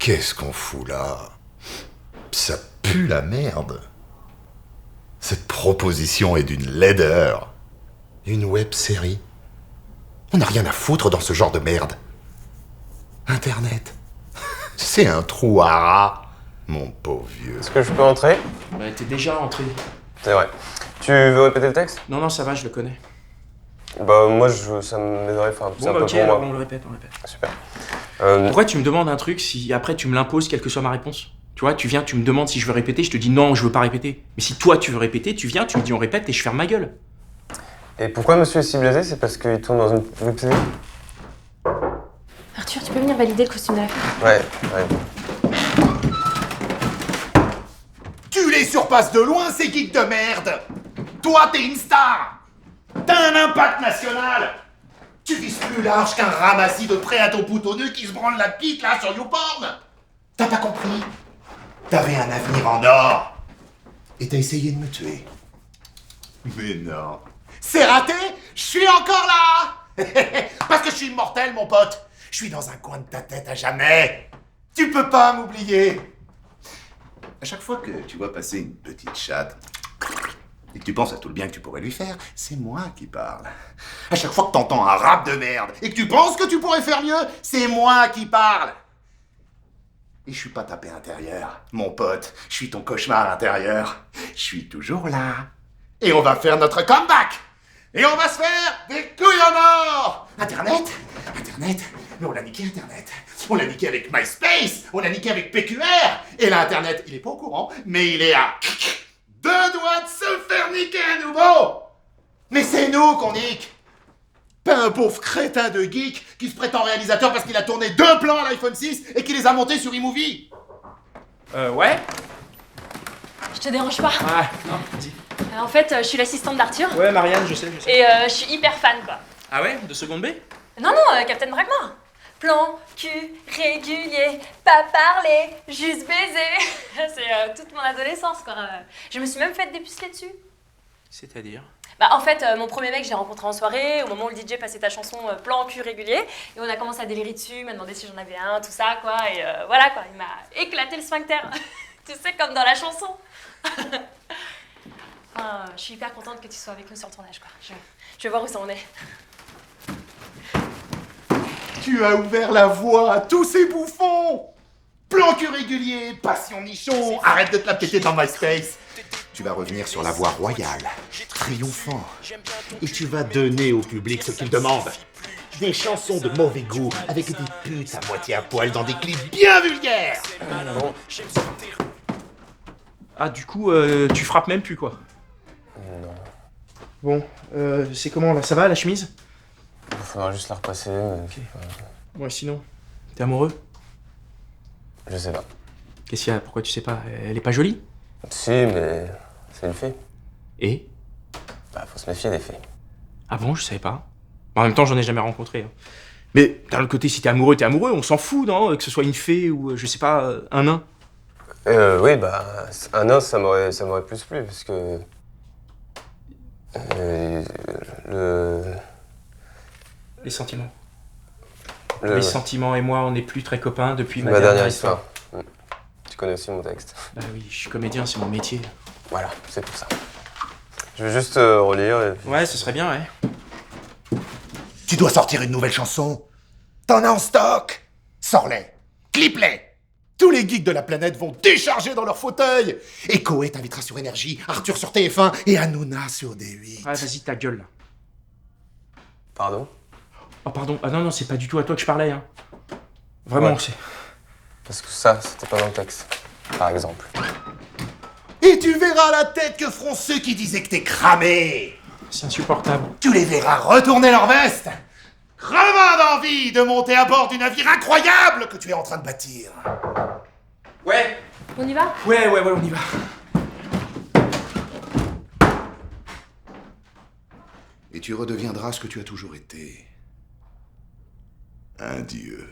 Qu'est-ce qu'on fout là? Ça pue la merde. Cette proposition est d'une laideur. Une web-série. On n'a rien à foutre dans ce genre de merde. Internet. C'est un trou à rats, mon pauvre vieux. Est-ce que je peux entrer? Bah, t'es déjà entré. C'est vrai. Tu veux répéter le texte? Non, ça va, je le connais. Bah, moi, ça m'aiderait, enfin, c'est un peu ok, pour alors moi. on le répète. Super. Pourquoi tu me demandes un truc si après tu me l'imposes, quelle que soit ma réponse? Tu vois, tu viens, tu me demandes si je veux répéter, je te dis non, je veux pas répéter. Mais si toi tu veux répéter, tu viens, tu me dis on répète et je ferme ma gueule. Et pourquoi monsieur est si blasé? C'est parce qu'il tourne dans une web série? Arthur, tu peux venir valider le costume de la fille? Ouais. Tu les surpasses de loin, ces geeks de merde. Toi, t'es une star. T'as un impact national. Tu vises plus large qu'un ramassis de prêt à ton boutonneux qui se branle la pique là sur YouPorn. T'as pas compris? T'avais un avenir en or. Et t'as essayé de me tuer. Mais non. C'est raté? Je suis encore là. Parce que je suis immortel, mon pote. Je suis dans un coin de ta tête à jamais. Tu peux pas m'oublier. À chaque fois que tu vois passer une petite chatte et que tu penses à tout le bien que tu pourrais lui faire, c'est moi qui parle. À chaque fois que t'entends un rap de merde et que tu penses que tu pourrais faire mieux, c'est moi qui parle. Et je suis pas tapé intérieur, mon pote. Je suis ton cauchemar intérieur. Je suis toujours là. Et on va faire notre comeback. Et on va se faire des couilles en or. Internet. Mais on l'a niqué, Internet. On l'a niqué avec MySpace. On l'a niqué avec PQR. Et là, Internet, il est pas au courant, mais il est à 2 doigts de se faire niquer à nouveau. Mais c'est nous qu'on nique. Pas un pauvre crétin de geek qui se prétend réalisateur parce qu'il a tourné 2 plans à l'iPhone 6 et qui les a montés sur iMovie. Ouais. Je te dérange pas? Ah, non, vas-y. En fait, je suis l'assistante d'Arthur. Ouais, Marianne, je sais. Et je suis hyper fan, quoi. Ah ouais, de seconde B? Non, Captain Dragma. Plan, cul, régulier, pas parler, juste baiser. C'est toute mon adolescence, quoi. Je me suis même fait dépuceler dessus. C'est-à-dire? Bah, en fait, mon premier mec, je l'ai rencontré en soirée, au moment où le DJ passait ta chanson Plan, cul, régulier. Et on a commencé à délirer dessus, il m'a demandé si j'en avais un, tout ça, quoi. Et voilà, quoi. Il m'a éclaté le sphincter. Tu sais, comme dans la chanson. Je suis hyper contente que tu sois avec nous sur le tournage, quoi. Je vais voir où ça en est. Tu as ouvert la voie à tous ces bouffons. Plan cul régulier, passion nichon, arrête de te la péter dans MySpace. Tu vas revenir sur la voie royale, triomphant. Et tu vas donner au public ce qu'il demande. Des chansons de mauvais goût, avec des putes à moitié à poil dans des clips bien vulgaires. Ah, du coup, tu frappes même plus, quoi. Non. Bon, c'est comment, là? Ça va, la chemise? Il faudra juste la repasser. Mais... Ok. Ouais, sinon, t'es amoureux? Je sais pas. Qu'est-ce qu'il y a? Pourquoi tu sais pas? Elle est pas jolie? Si, mais c'est une fille. Et? Bah, faut se méfier des filles. Ah bon, je savais pas. En même temps, j'en ai jamais rencontré. Hein. Mais d'un autre côté, si t'es amoureux, on s'en fout, non? Que ce soit une fée ou, je sais pas, un nain. Oui, bah, un nain, ça m'aurait plus plu, parce que... Les sentiments. Les sentiments et moi, on n'est plus très copains depuis ma dernière histoire. Tu connais aussi mon texte. Bah oui, je suis comédien, c'est mon métier. Voilà, c'est pour ça. Je vais juste relire et... Ouais, ce serait bien, ouais. Tu dois sortir une nouvelle chanson. T'en as en stock. Sors-les. Clip-les. Tous les geeks de la planète vont décharger dans leur fauteuil. Et Koé t'invitera sur Énergie, Arthur sur TF1 et Hanouna sur D8. Ouais, vas-y, ta gueule, là. Pardon? Oh, pardon. Ah non, c'est pas du tout à toi que je parlais, hein. Vraiment, Ouais. c'est... Parce que ça, c'était pas dans le texte, par exemple. Et tu verras la tête que feront ceux qui disaient que t'es cramé. C'est insupportable. Tu les verras retourner leur veste, crevant d'envie de monter à bord du navire incroyable que tu es en train de bâtir. Ouais. On y va? Ouais, on y va. Et tu redeviendras ce que tu as toujours été. Un dieu.